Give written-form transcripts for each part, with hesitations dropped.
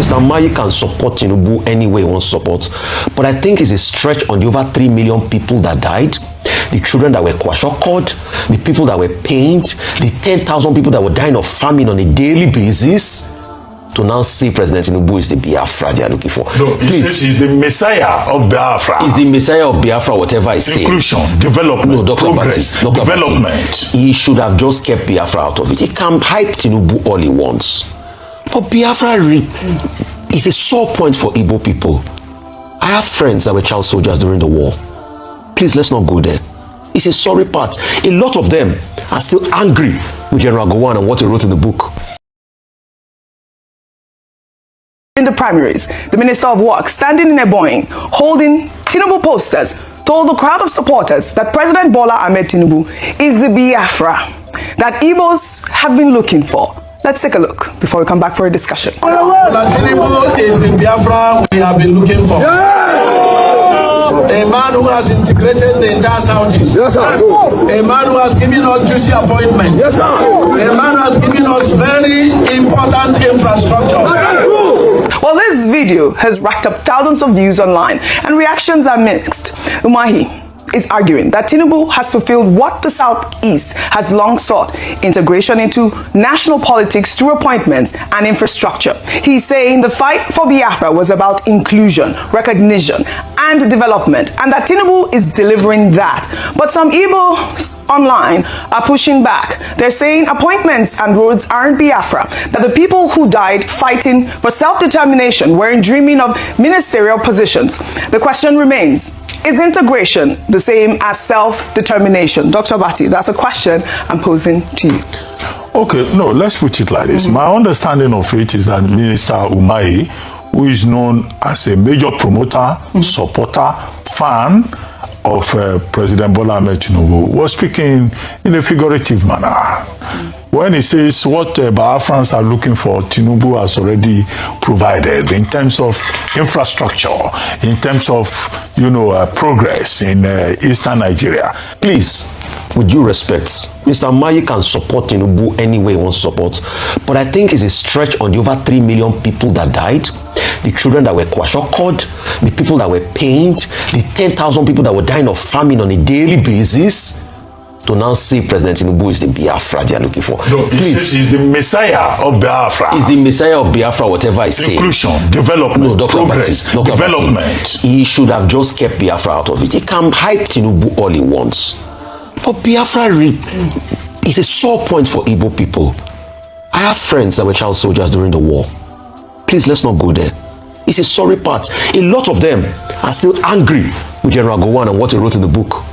Mr. Mayi can support Tinubu any way he wants to support, but I think it's a stretch on the over 3 million people that died, the children that were kwashiorkored, the people that were pained, the 10,000 people that were dying of famine on a daily basis, to now say President Tinubu is the Biafra they are looking for. No, he's the Messiah of Biafra. He's the Messiah of Biafra, whatever I say. Inclusion, development, no, Dr. progress, Dr. development. He should have just kept Biafra out of it. He can hype Tinubu all he wants. But Biafra is a sore point for Igbo people. I have friends that were child soldiers during the war. Please, let's not go there. It's a sorry part. A lot of them are still angry with General Gowon and what he wrote in the book. In the primaries, the Minister of Work, standing in a Boeing, holding Tinubu posters, told the crowd of supporters that President Bola Ahmed Tinubu is the Biafra that Igbos have been looking for. Let's take a look before we come back for a discussion. Bola Tinubu is the Biafra we have been looking for. A man who has integrated the entire Southeast. Yes, sir. A man who has given us juicy appointments. Yes, sir. A man who has given us very important infrastructure. Well, this video has racked up thousands of views online and reactions are mixed. Umahi is arguing that Tinubu has fulfilled what the Southeast has long sought, integration into national politics through appointments and infrastructure. He's saying the fight for Biafra was about inclusion, recognition, and development, and that Tinubu is delivering that. But some Igbo online are pushing back. They're saying appointments and roads aren't Biafra, that the people who died fighting for self-determination weren't dreaming of ministerial positions. The question remains, is integration the same as self-determination? Dr. Bati, that's a question I'm posing to you. Okay, no, let's put it like this. My understanding of it is that Minister Umahi, who is known as a major promoter, supporter, fan of President Bola Ahmed Tinubu, was speaking in a figurative manner. When he says what Biafrans are looking for, Tinubu has already provided in terms of infrastructure, in terms of, progress in eastern Nigeria. Please, with due respect, Mr. Mayi can support Tinubu any way he wants to support, but I think it's a stretch on the over 3 million people that died, the children that were kwashiorkored, the people that were pained, the 10,000 people that were dying of famine on a daily basis, to now say President Tinubu is the Biafra they are looking for. No, please. He's the Messiah of Biafra. He's the Messiah of Biafra, whatever I say. Inclusion, development, no, Dr. progress, development. He should have just kept Biafra out of it. He can hype Tinubu all he wants. But Biafra is a sore point for Igbo people. I have friends that were child soldiers during the war. Please, let's not go there. It's a sorry part. A lot of them are still angry with General Gowon and what he wrote in the book.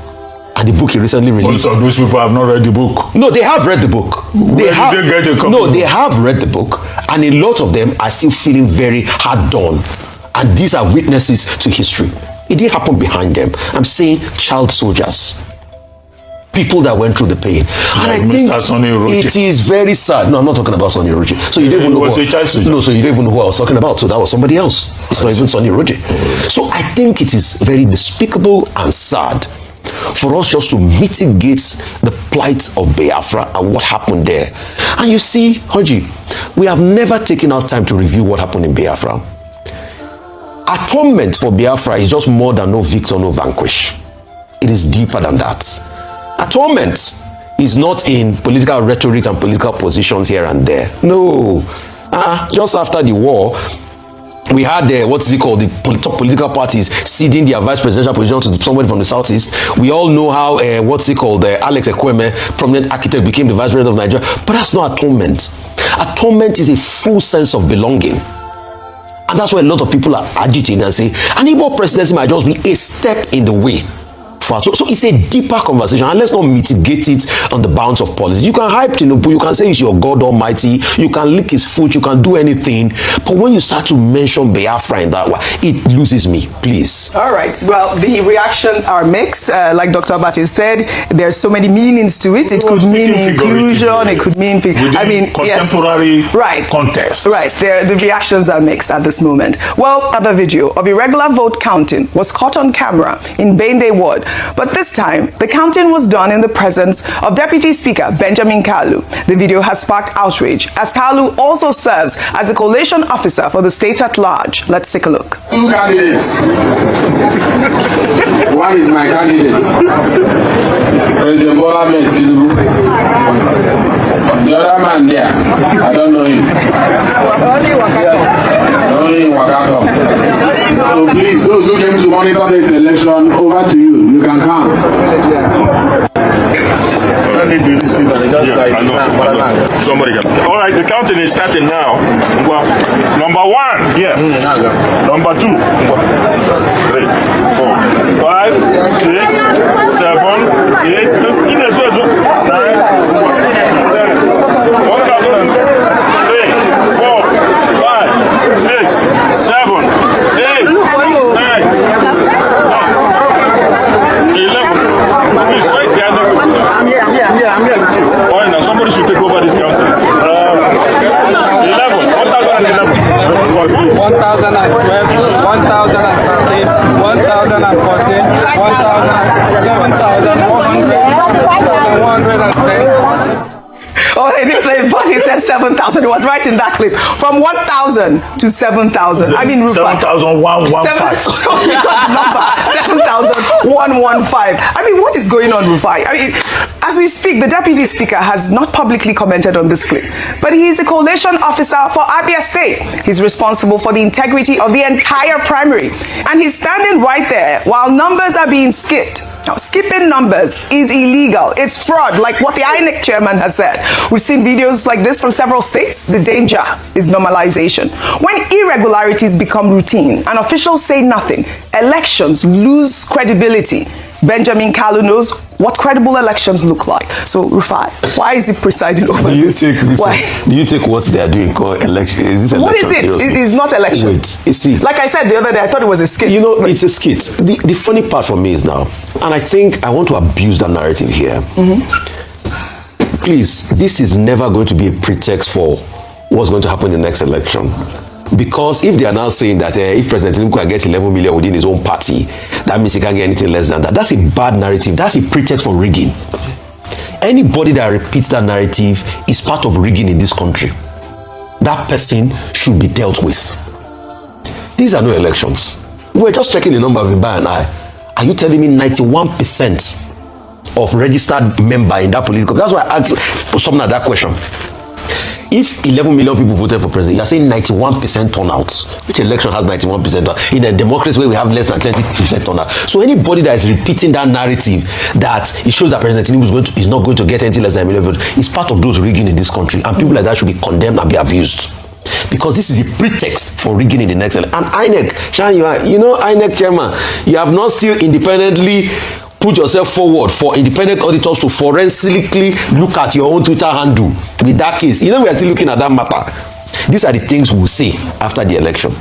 And the book he recently released. Most of those people have not read the book. No, they have read the book. They have read the book, and a lot of them are still feeling very hard done. And these are witnesses to history. It didn't happen behind them. I'm saying child soldiers. People that went through the pain. And I think it is very sad. No, I'm not talking about Sonny Oroji. So you don't even know no, so you don't even know who I was talking about. So that was somebody else. It's not even Sonny Oroji. So I think it is very despicable and sad for us just to mitigate the plight of Biafra and what happened there. And you see, Hoji, we have never taken our time to review what happened in Biafra. Atonement for Biafra is just more than no victor, no vanquish. It is deeper than that. Atonement is not in political rhetoric and political positions here and there. No. Just after the war, we had the top political parties ceding their vice presidential position to somebody from the Southeast. We all know how Alex Ekweme, prominent architect, became the vice president of Nigeria. But that's not atonement. Atonement is a full sense of belonging. And that's why a lot of people are agitating and saying an Igbo presidency might just be a step in the way. So it's a deeper conversation, and let's not mitigate it on the bounds of politics. You can hype Tinubu, you can say he's your God Almighty, you can lick his foot, you can do anything, but when you start to mention Biafra in that way, it loses me, please. All right, well, the reactions are mixed. Like Dr. Abati said, there's so many meanings to it. It could mean inclusion, it could mean, contemporary context. Right, the reactions are mixed at this moment. Well, another video of irregular vote counting was caught on camera in Bende Ward, But this time, the counting was done in the presence of Deputy Speaker Benjamin Kalu. The video has sparked outrage, as Kalu also serves as the collation officer for the state at large. Let's take a look. 2 candidates. One is my candidate, President Bola Ahmed Tinubu. The other man there, I don't know him. Only in Wakato. So please, those who came to monitor this election, over to you. You can come. Somebody can. All right, the counting is starting now. Number 1, yeah. Number 2, 3, 4, 5, 6, 7, 8, somebody should take over this county. 11, 1011. 1012, 1013, 1014, 7,110. Oh, he said 7,000. It was right in that clip. From 1,000 to 7,000. I mean, Rufai. 7,115. You got the number. 7,115. I mean, what is going on, Rufai? I mean, as we speak, the Deputy Speaker has not publicly commented on this clip, but he is a collation officer for Abia State. He's responsible for the integrity of the entire primary, and he's standing right there while numbers are being skipped. Now, skipping numbers is illegal. It's fraud, like what the INEC chairman has said. We've seen videos like this from several states. The danger is normalization. When irregularities become routine and officials say nothing, elections lose credibility. Benjamin Kalu knows what credible elections look like. So, Rufai, why is he presiding over this? Do you take what they are doing called election? Is this election? What is it? Seriously? It is not election. Wait, you see. Like I said the other day, I thought it was a skit. You know, it's a skit. The funny part for me is now, and I think I want to abuse that narrative here. Please, this is never going to be a pretext for what's going to happen in the next election. Because if they are now saying that if President Tinubu can get 11 million within his own party, that means he can't get anything less than that. That's a bad narrative. That's a pretext for rigging. Anybody that repeats that narrative is part of rigging in this country. That person should be dealt with. These are no elections. We're just checking the number of Iba and I. Are you telling me 91% of registered member in that political? That's why I asked something like that question. If 11 million people voted for president, you're saying 91% turnout. Which election has 91% turnout? In a democracy where we have less than 20% turnout. So anybody that is repeating that narrative that it shows that President Tinubu is not going to get anything less than a million votes is part of those rigging in this country. And people like that should be condemned and be abused. Because this is a pretext for rigging in the next election. And INEC, Shan, you know INEC chairman, you have not still independently put yourself forward for independent auditors to forensically look at your own Twitter handle with that case. You know, we are still looking at that matter. These are the things we'll see after the election.